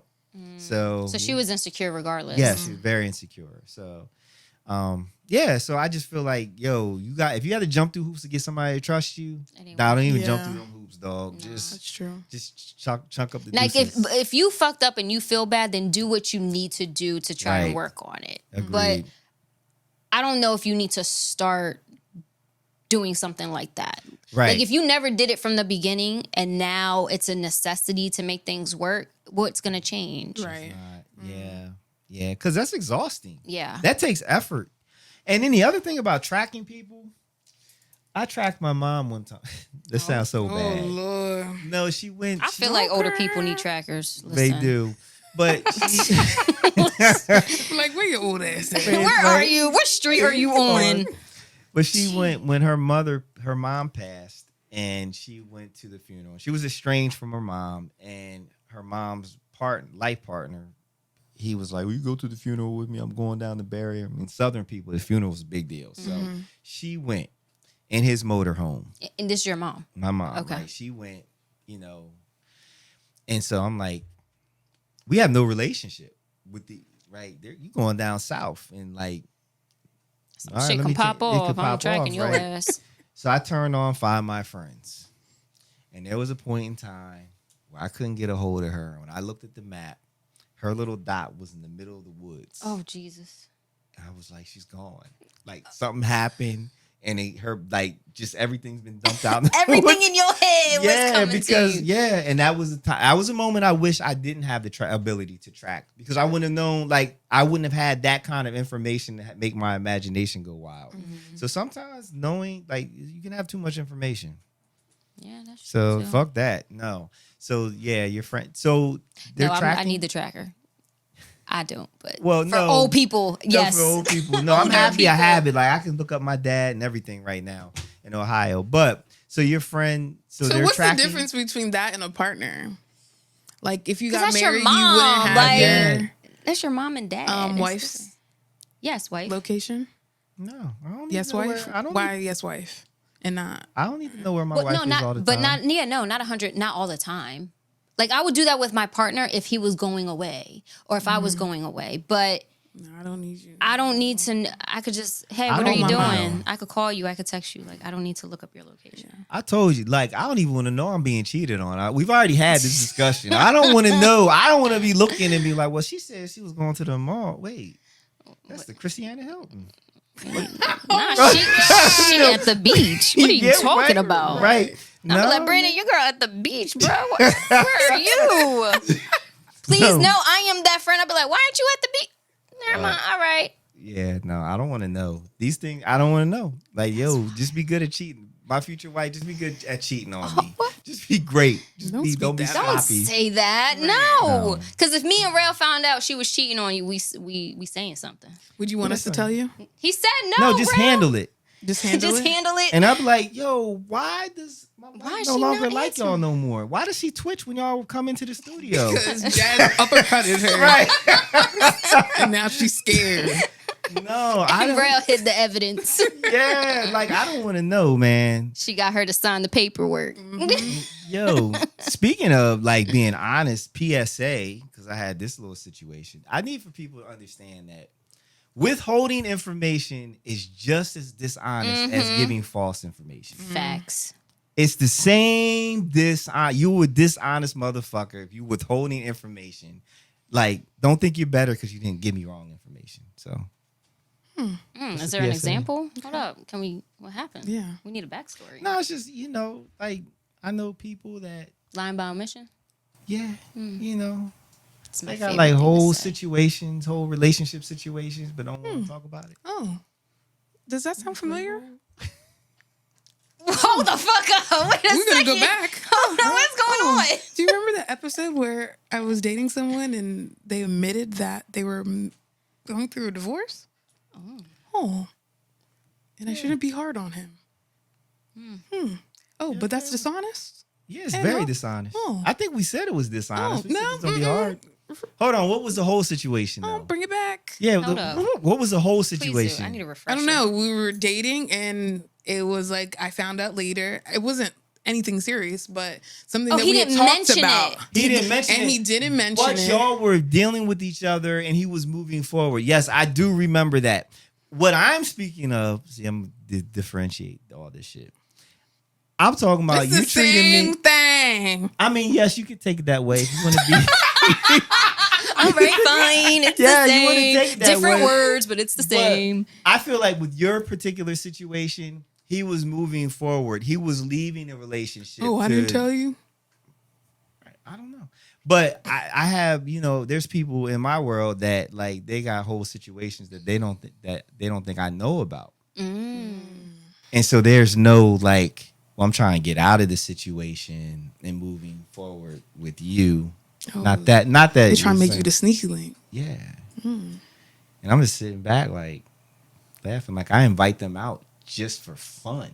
So So she was insecure regardless. yeah, she's very insecure. So, yeah. So I just feel like, yo, if you got to jump through hoops to get somebody to trust you, It ain't don't even jump Yeah. through them hoops, dog. No. That's true. Just chunk up the Like deuces. if you fucked up and you feel bad, then do what you need to do to try Right. and work on it. Agreed. But I don't know if you need to start doing something like that. Right. Like if you never did it from the beginning and now it's a necessity to make things work, what's gonna change? Right. Yeah, because that's exhausting. Yeah. That takes effort. And then the other thing about tracking people, I tracked my mom one time. This sounds so Oh, bad. Lord. No, she went. I feel like older people need trackers. They Listen. do. But she, Like, where your old ass at? Where are you? What street are you on? but she went when her mom passed, and she went to the funeral. She was estranged from her mom, and her mom's life partner. He was like, "Will you go to the funeral with me? I'm going down to bury her." I mean, Southern people, the funeral was a big deal. So she went in his motorhome. And this is your mom. My mom, Okay. right? She went, you know, and so I'm like, we have no relationship with the right. You going down south and like, all right, Shit let can me pop it could off. I'm pop tracking off, your right? ass. So I turned on Find My Friends, and there was a point in time where I couldn't get a hold of her. When I looked at the map, her little dot was in the middle of the woods. Oh Jesus. And I was like, she's gone. Like something happened, and just everything's been dumped out. In the Everything woods. in your head was coming to you. And that was a time. That was a moment I wish I didn't have the ability to track, because I wouldn't have known. Like I wouldn't have had that kind of information to make my imagination go wild. Mm-hmm. So sometimes knowing, like, you can have too much information. Yeah, that's So true. too. fuck that. No. So yeah, your friend. So they're No, I tracking. need the tracker. I don't, but Well, for no. old people, No, yes. for old people. No, I'm Older happy I people. have it. Like I can look up my dad and everything right now in Ohio. But so your friend, so they're what's tracking. the difference between that and a partner? Like, if you 'Cause got that's your married, mom, you wouldn't have like- your That's your mom and dad. That's wife's different. Yes, wife. location. No, I don't need Yes, to know wife. where, I don't Why yes, wife, and not? I don't need to know where my But wife no, is not all the but time. not 100, not all the time. Like I would do that with my partner if he was going away or if I was going away. But No, I don't need you. I don't need to. I could just, hey, I what are don't you mind. doing? I could call you. I could text you. Like I don't need to look up your location. I told you, like, I don't even want to know I'm being cheated on. We've already had this discussion. I don't want to know. I don't want to be looking and be like, well, she said she was going to the mall. Wait, that's the Christiana Hilton. Nah, she at the beach. What are you Yeah, talking right, about? Right. I'm like, Brandon, your girl at the beach, bro. Where are you? Please, no, I am that friend. I'll be like, why aren't you at the beach? Never mind. All right. Yeah, no, I don't want to know. These things, I don't want to know. Like, yo, just be good at cheating. My future wife, just be good at cheating on me. Just be great. Just Don't don't speak be that. Don't sloppy. say that. No. Because if me and Rell found out she was cheating on you, we saying something. Would you want us to tell you? He said no. No, just Rell. handle it. Just handle Just it. handle it. And I'm like, yo, why does my Why wife is no she longer not like y'all answering? no more? Why does she twitch when y'all come into the studio? Because Jazz uppercutted her, Right. and now she's scared. No, I And don't. Rell hid the evidence. Yeah, like I don't want to know, man. She got her to sign the paperwork. Yo, speaking of like being honest, PSA, because I had this little situation. I need for people to understand that withholding information is just as dishonest as giving false information. Facts. It's the same you a dishonest motherfucker if you withholding information Like, don't think you're better because you didn't give me wrong information. So, Is there an PSA. example? Hold up. What happened? Yeah. We need a backstory. no, it's just, like, I know people that, Lying by omission? yeah, It's my they got favorite like thing to whole say. situations, whole relationship situations, but don't want to talk about it. Oh, does that sound familiar? Hold the fuck up. Wait a We're gonna second. go back. Hold on. What's going on? Do you remember the episode where I was dating someone and they admitted that they were going through a divorce? Oh. And I shouldn't be hard on him. Oh, but that's dishonest? Yeah, it's Hey, very no. dishonest. Oh. I think we said it was dishonest. Oh, We said no, it's gonna be hard. Hold on, what was the whole situation Oh, though? bring it back. Yeah, Hold up. what was the whole Please do. situation? I need a refresher. I don't know. We were dating and it was like I found out later. It wasn't anything serious, but something Oh, that he we had didn't talked mention about. it. He didn't mention And it. he didn't mention But it. y'all were dealing with each other and he was moving forward. Yes, I do remember that. What I'm speaking of, see, I'm gonna differentiate all this shit. I'm talking about It's you the treating same me. thing. I mean, yes, you could take it that way if you want to be. All right, fine. It's Yeah, the you wanna same. take it that Different way. words, but it's the But same. I feel like with your particular situation, he was moving forward. He was leaving a relationship. Oh, I didn't tell you. I don't know. But I have, there's people in my world that like they got whole situations that they don't think I know about. And so there's no like, well, I'm trying to get out of the situation and moving forward with you. Oh, Not that They trying to make saying- you the sneaky link. Yeah. And I'm just sitting back like laughing, like I invite them out just for fun.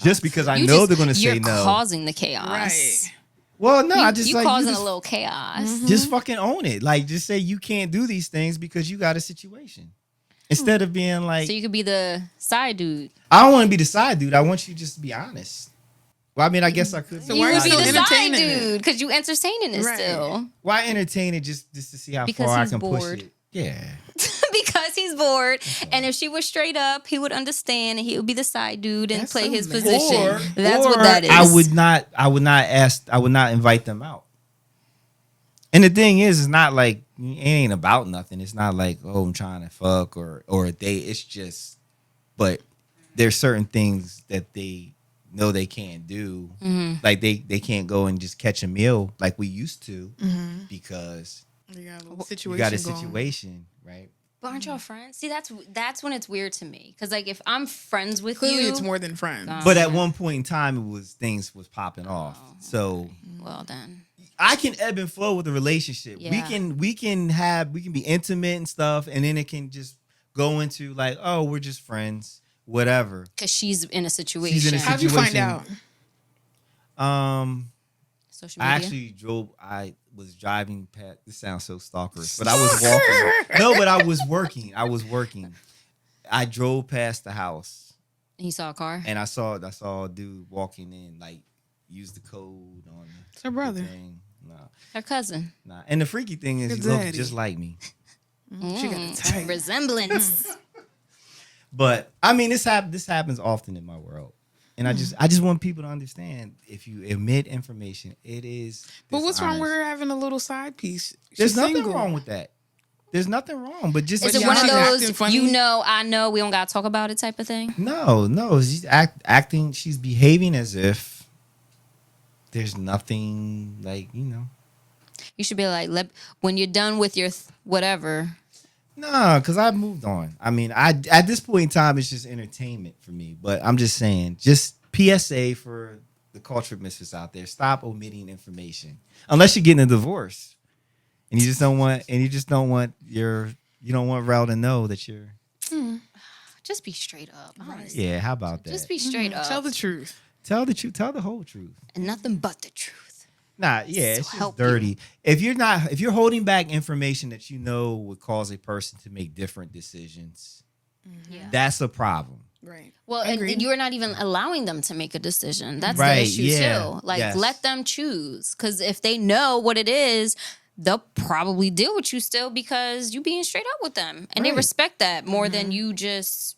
Just because I know they're going to say You're no. causing the chaos. Right. Well, no, You, I just you like causing you just, a little chaos. just fucking own it. Like just say you can't do these things because you got a situation. Instead of being like, So you could be the side dude. I don't want to be the side dude. I want you just to be honest. Well, I mean, I guess I could. So be why You are could you be still the side entertaining it? dude because you entertaining it Right. still. Why entertain it just to see how Because far I he's can bored. push it? Yeah. Because he's bored. And if she was straight up, he would understand and he would be the side dude and That's play so his messy. position. That's what or that is. I would not invite them out. And the thing is, it's not like it ain't about nothing. It's not like, oh, I'm trying to fuck or a date. It's just, but there's certain things that they know they can't do. Like they can't go and just catch a meal like we used to because You got a little situation. you got a going. situation, right? But aren't y'all friends? See, that's when it's weird to me. Because like if I'm friends with Clearly, you, it's more than friends. But at one point in time, things was popping off. So well then. I can ebb and flow with the relationship. Yeah. We can be intimate and stuff, and then it can just go into like, oh, we're just friends, whatever. Because she's in a situation. She's in a How'd you find situation. out? Social I media. actually I was driving past. This sounds so stalkerish, but I was walking. No, but I was working. I drove past the house, And you saw a car? and I saw a dude walking in, like use the code on It's her brother. thing. Her cousin. Nah. And the freaky thing is, Your he looks daddy. just like me. She got a type. Resemblance. But I mean, this happens often in my world, and I just want people to understand: if you admit information, it is. But what's wrong dishonest. with her having a little side piece? There's She's nothing single. wrong with that. There's nothing wrong, but just Is But it one of she's acting those, funny? you know, I know, we don't got to talk about it type of thing? no, she's acting. She's behaving as if there's nothing like You should be like, when you're done with your whatever. No, because I've moved on. I mean, at this point in time, it's just entertainment for me. But I'm just saying, just PSA for the culture misfits out there: stop omitting information unless you're getting a divorce, and you just don't want Rell to know that you're. Just be straight up. Honestly. Yeah, how about that? Just be straight up. Tell the truth. Tell the truth. Tell the whole truth. And nothing but the truth. Nah, yeah, So it's just help you. dirty. If you're holding back information that you know would cause a person to make different decisions, Yeah. that's a problem. Right. Well, and Agreed. you're not even allowing them to make a decision. That's Right, the issue yeah, too. Like, yes. let them choose. Because if they know what it is, they'll probably deal with you still because you being straight up with them. And they Right. respect that more than you just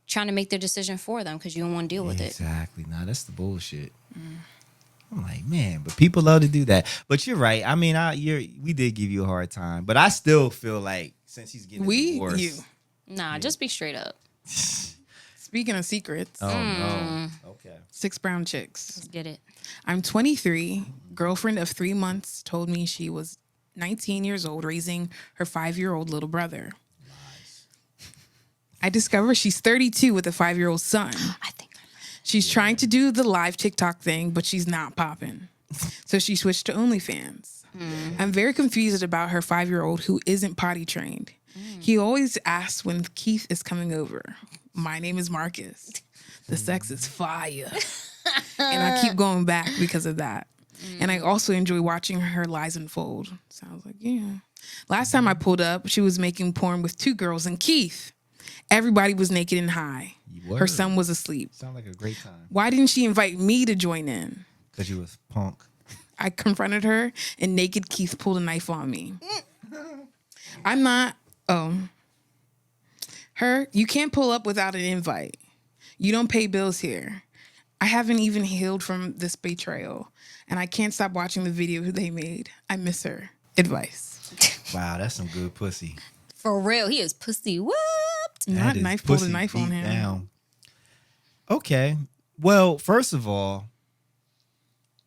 trying to make their decision for them because you don't want to deal with it. Exactly. Nah, that's the bullshit. I'm like, man, but people love to do that. But you're right. I mean, we did give you a hard time, but I still feel like since he's getting divorced, you. Nah, just be straight up. Speaking of secrets, oh no, okay. 6 brown chicks. Let's get it. I'm 23. Girlfriend of 3 months told me she was 19 years old, raising her 5-year-old little brother. Lies. I discover she's 32 with a 5-year-old son. I think She's trying to do the live TikTok thing, but she's not popping. So she switched to OnlyFans. I'm very confused about her 5-year-old who isn't potty trained. He always asks when Keith is coming over. My name is Marcus. The sex is fire. And I keep going back because of that. And I also enjoy watching her lies unfold. Sounds like, yeah. Last time I pulled up, she was making porn with 2 girls and Keith. Everybody was naked and high. Her son was asleep. Sound like a great time. Why didn't she invite me to join in? Because you was punk. I confronted her, and naked Keith pulled a knife on me. I'm not. Oh. You can't pull up without an invite. You don't pay bills here. I haven't even healed from this betrayal, and I can't stop watching the video they made. I miss her. Advice. Wow, that's some good pussy. for real, he is pussy whooped. Not That is knife pulled a pussy knife on beat him. down. Okay. Well, first of all,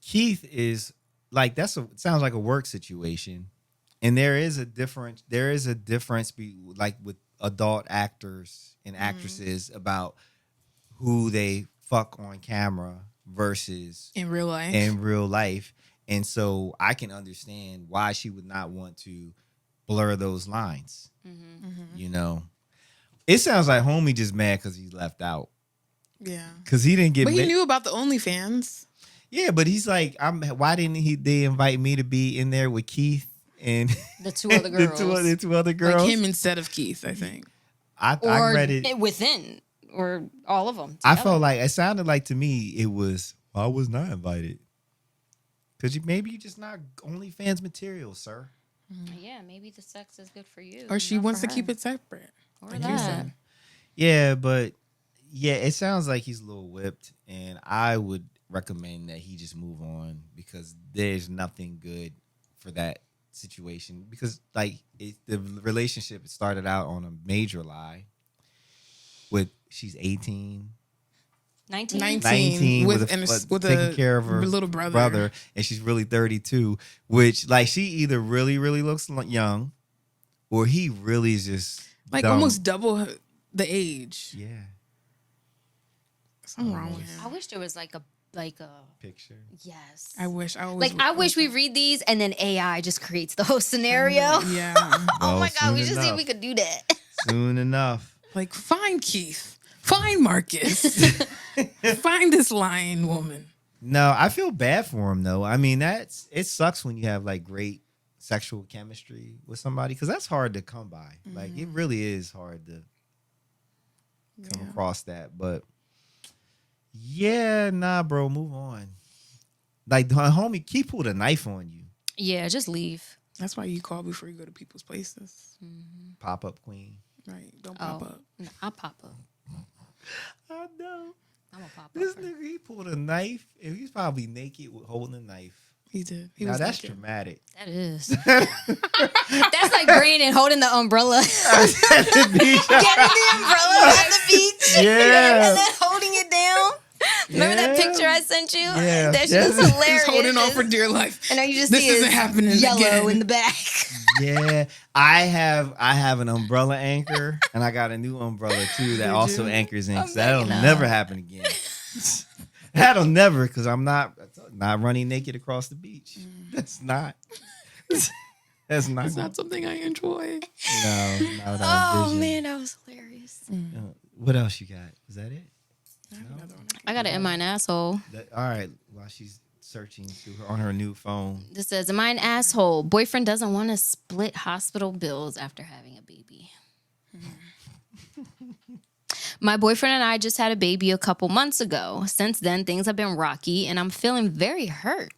Keith is like sounds like a work situation. And there is a difference like with adult actors and actresses about who they fuck on camera versus In real life. in real life. And so I can understand why she would not want to blur those lines. You know, it sounds like homie just mad because he's left out. Yeah. Because he didn't get But he knew about the OnlyFans. Yeah, but he's like, why didn't they invite me to be in there with Keith and The two other girls. the two other girls? Like him instead of Keith, I think. I or read it. within, or all of them. I felt like it sounded like to me it was I was not invited because maybe you're just not OnlyFans material, sir. Yeah, maybe the sex is good for you. Or she not wants for to her. keep it separate. Or like that. you said. Yeah, but yeah, it sounds like he's a little whipped, and I would recommend that he just move on because there's nothing good for that situation because like the relationship started out on a major lie with she's 18 19? 19 with taking a care of her little brother. and she's really 32, which like she either really looks young or he really is just Like dumb. almost double the age. Yeah, Something wrong with I him. wish there was like a picture. yes. I wish. I always I wish we read these and then AI just creates the whole scenario. Yeah. Oh Well, my god, we soon just see if enough. we could do that. Soon enough. Like, find Keith. Find Marcus. Find this lying woman. No, I feel bad for him though. I mean, it sucks when you have like great sexual chemistry with somebody because that's hard to come by. Like it really is hard to come across that. But yeah, nah, bro, move on. Like homie, Keith pulled a knife on you. Yeah, just leave. That's why you call before you go to people's places. Pop up queen. Right. Don't pop up. No, I'll pop up. I know. I'm gonna pop This up. nigga, he pulled a knife and he's probably naked holding a knife. He did. He Now was that's naked. dramatic. That is. That's like Brandon holding the umbrella. Getting the umbrella at the beach. Yeah. And then holding it down. Remember that Yeah. picture I sent you? Yeah. That shit was Yeah. hilarious. He's holding on for dear life. And all you just This see isn't is happening yellow again. in the back. Yeah, I have an umbrella anchor, and I got a new umbrella too that also anchors in. So that'll backing up. never happen again. That'll never, because I'm not running naked across the beach. That's not. That's not. It's not something I enjoy. No, not what I Oh envisioned. man, that was hilarious. What else you got? Is that it? I got it in my asshole. All right. While she's searching on her new phone. This says, "Am I an asshole? Boyfriend doesn't want to split hospital bills after having a baby." My boyfriend and I just had a baby a couple months ago. Since then, things have been rocky, and I'm feeling very hurt.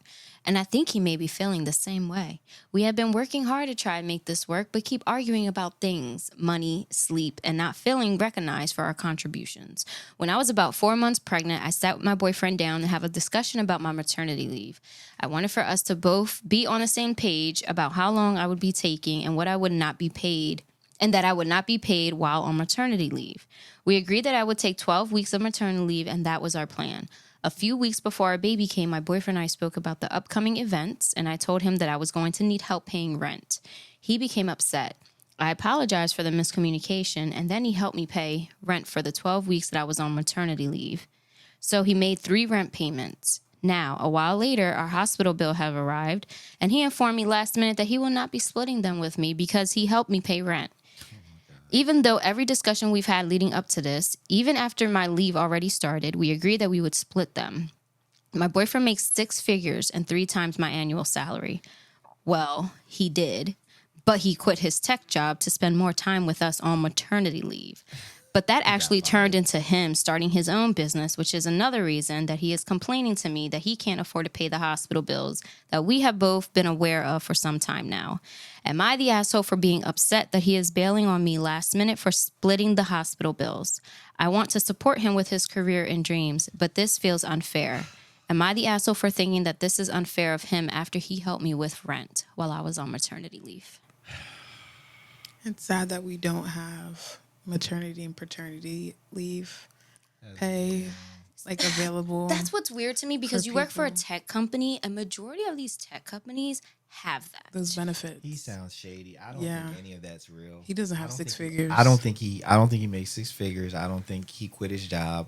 And I think he may be feeling the same way. We have been working hard to try and make this work, but keep arguing about things, money, sleep, and not feeling recognized for our contributions. When I was about 4 months pregnant, I sat with my boyfriend down and have a discussion about my maternity leave. I wanted for us to both be on the same page about how long I would be taking and what I would not be paid, and that I would not be paid while on maternity leave. We agreed that I would take 12 weeks of maternity leave, and that was our plan. A few weeks before our baby came, my boyfriend and I spoke about the upcoming events, and I told him that I was going to need help paying rent. He became upset. I apologized for the miscommunication, and then he helped me pay rent for the 12 weeks that I was on maternity leave. So he made 3 rent payments. Now, a while later, our hospital bill have arrived, and he informed me last minute that he will not be splitting them with me because he helped me pay rent. Even though every discussion we've had leading up to this, even after my leave already started, we agreed that we would split them. My boyfriend makes 6 figures and 3 times my annual salary. Well, he did, but he quit his tech job to spend more time with us on maternity leave. But that actually turned into him starting his own business, which is another reason that he is complaining to me that he can't afford to pay the hospital bills that we have both been aware of for some time now. Am I the asshole for being upset that he is bailing on me last minute for splitting the hospital bills? I want to support him with his career and dreams, but this feels unfair. Am I the asshole for thinking that this is unfair of him after he helped me with rent while I was on maternity leave? It's sad that we don't have maternity and paternity leave pay like available. That's what's weird to me because you work for a tech company. A majority of these tech companies have that. Those benefits. He sounds shady. I don't think any of that's real. He doesn't have 6 figures. I don't think he makes 6 figures. I don't think he quit his job.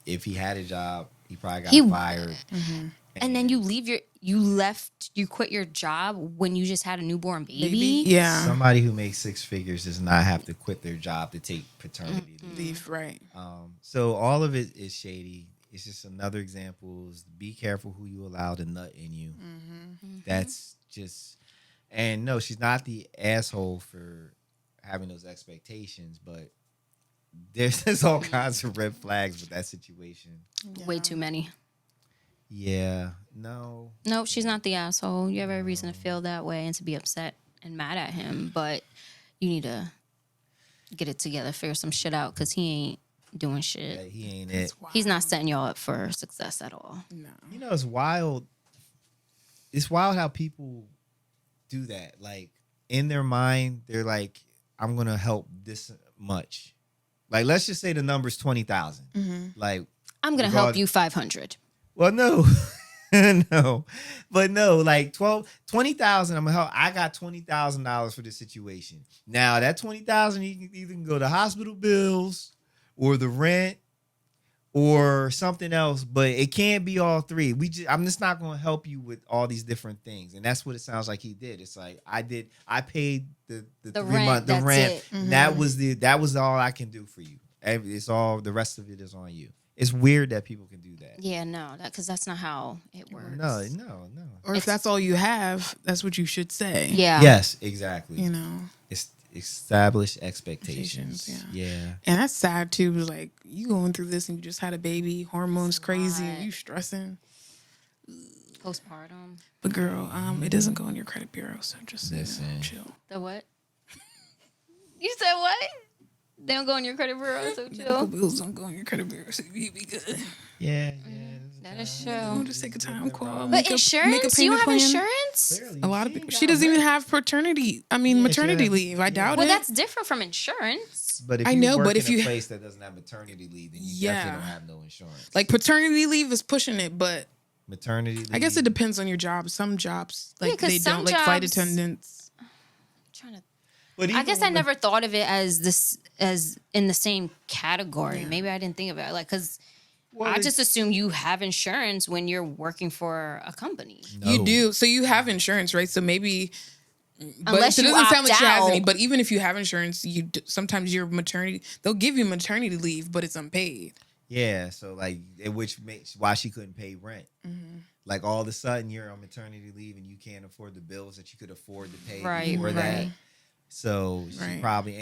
If he had a job, he probably got fired. Mm-hmm. And then you quit your job when you just had a newborn baby? Yeah. Somebody who makes 6 figures does not have to quit their job to take paternity leave. Right. So all of it is shady. It's just another example. Is be careful who you allow to nut in you. Mm-hmm. That's just, and no, she's not the asshole for having those expectations, but there's all kinds of red flags with that situation. Yeah. Way too many. Yeah. No. Nope, she's not the asshole. You have every reason to feel that way and to be upset and mad at him, but you need to get it together, figure some shit out, because he ain't doing shit. Yeah, he ain't it. He's not setting y'all up for success at all. No. You know, it's wild. It's wild how people do that. Like, in their mind, they're like, I'm going to help this much. Like, let's just say the number's 20,000. Mm-hmm. Like, I'm going to help you 500. Well, no. No. But no, like 20,000, I'm going to help. I got $20,000 for this situation. Now, that 20,000, you can either go to hospital bills or the rent or something else, but it can't be all three. I'm just not going to help you with all these different things. And that's what it sounds like he did. It's like I paid the 3 month the rent. Mm-hmm. That was all I can do for you. It's all, the rest of it is on you. It's weird that people can do that. Yeah, no, because that's not how it works. No. Or if that's all you have, that's what you should say. Yeah. Yes, exactly. You know, it's established expectations. Yeah. And that's sad too. Like, you going through this and you just had a baby, hormones crazy, you stressing. Postpartum. But girl, it doesn't go in your credit bureau, so just chill. The what? You said what? They don't go in your credit bureau, so chill. Medical bills don't go in your credit bureau, so you be good. Yeah. That is true. Don't just take a time call. But insurance? You have insurance? Clearly, a lot of people. She doesn't even have maternity leave. I doubt it. Well, that's different from insurance. But if you work in a place that doesn't have maternity leave, then you definitely don't have no insurance. Like, paternity leave is pushing it, but maternity leave, I guess it depends on your job. Some jobs, like, they don't, like flight attendants. I'm trying to. I guess I never thought of it as in the same category. Yeah. Maybe I didn't think of it because I just assume you have insurance when you're working for a company. No. You do. So you have insurance, right? So maybe, unless it doesn't sound like she has any. But even if you have insurance, sometimes your maternity, they'll give you maternity leave, but it's unpaid. Yeah. So like, which makes why she couldn't pay rent. Mm-hmm. Like, all of a sudden you're on maternity leave and you can't afford the bills that you could afford to pay before that. So she probably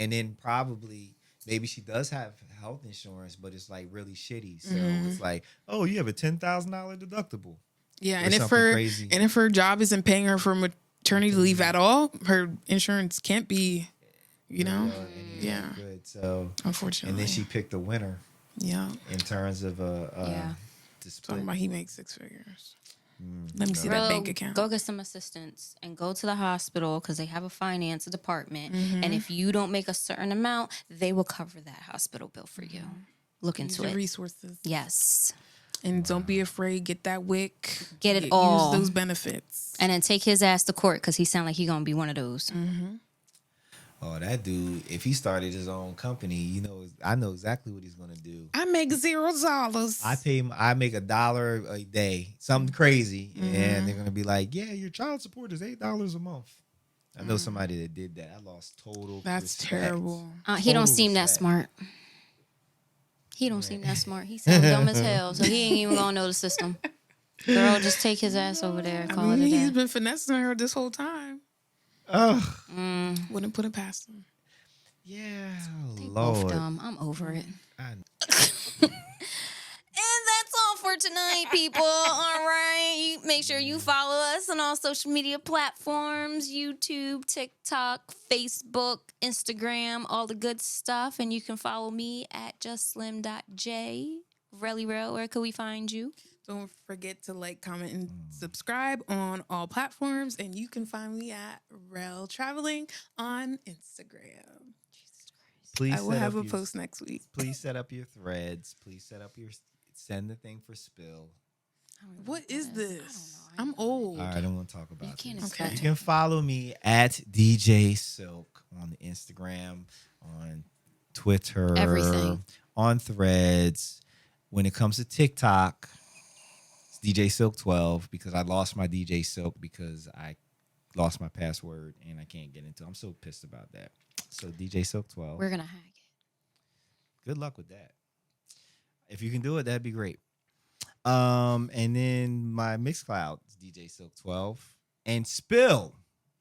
maybe she does have health insurance, but it's like really shitty. So it's like, oh, you have a $10,000 deductible. Yeah, or and something crazy. if her job isn't paying her for maternity leave at all, her insurance can't be, yeah, good. So, unfortunately. and then she picked a winner Yeah. in terms of Yeah. to split. Talking about he makes 6 figures. Let me see that Bro, bank account. go get some assistance and go to the hospital because they have a finance department. Mm-hmm. And if you don't make a certain amount, they will cover that hospital bill for you. Look Use into your it. Resources. Yes. And don't be afraid. Get that WIC. Get it all. Use those benefits. And then take his ass to court because he sound like he gonna be one of those. Oh, that dude! If he started his own company, I know exactly what he's gonna do. I make $0. I make $1 a day, something crazy, and they're gonna be like, "Yeah, your child support is $8 a month." I know somebody that did that. I lost total. That's respect. terrible. He don't Total seem that respect. smart. He don't seem that smart. He sounds dumb as hell, so he ain't even gonna know the system. Girl, just take his ass over there and call it a He's day. been finessing her this whole time. Oh, Wouldn't put it past him. yeah, They both Lord. dumb. I'm over it. I- And that's all for tonight, people. All right. You make sure you follow us on all social media platforms, YouTube, TikTok, Facebook, Instagram, all the good stuff. And you can follow me at justslim.j. Rell, where could we find you? Don't forget to like, comment, and subscribe on all platforms. And you can find me at Rell Traveling on Instagram. Please I will set have up a post next week. Please set up your threads. Please set up send the thing for spill. What is this? I don't know. I'm old. All right, I don't want to talk about can't this. expect You can follow me at DJ Silk on Instagram, on Twitter, Everything. on Threads. When it comes to TikTok, it's DJ Silk 12 because I lost my DJ Silk because I lost my password and I can't get into it. I'm so pissed about that. So DJ Silk 12. We're going to hack it. Good luck with that. If you can do it, that'd be great. And then my Mixcloud is DJ Silk 12 and Spill.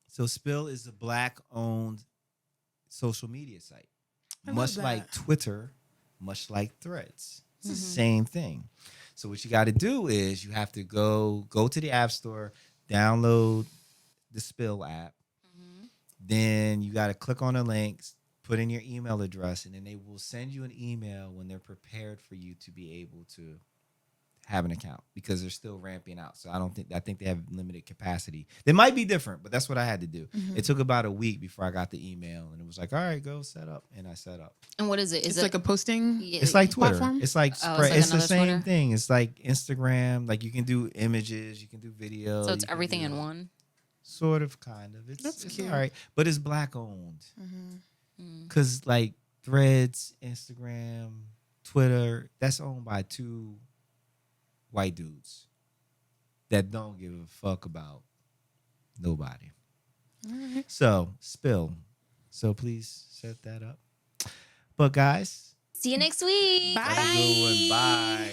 So Spill is a Black-owned social media site, I love much that. like Twitter, much like Threads. It's the same thing. So what you got to do is you have to go to the App Store, download the Spill app. Then you got to click on the links, put in your email address, and then they will send you an email when they're prepared for you to be able to have an account because they're still ramping out. So I think they have limited capacity. They might be different, but that's what I had to do. It took about a week before I got the email, and it was like, all right, go set up, and I set up. And what is it? Is It's it like a posting. Yeah, It's like Twitter. platform? It's like Oh, Spread. it's like It's the another same Twitter? thing. It's like Instagram. Like you can do images, you can do video. So it's you can everything do- in one? Sort of, kind of. That's It's cute. all right, but it's Black owned. Cause like Threads, Instagram, Twitter, that's owned by 2 white dudes that don't give a fuck about nobody. So Spill. So please set that up. But guys, See you next week. Bye. have a good one. Bye.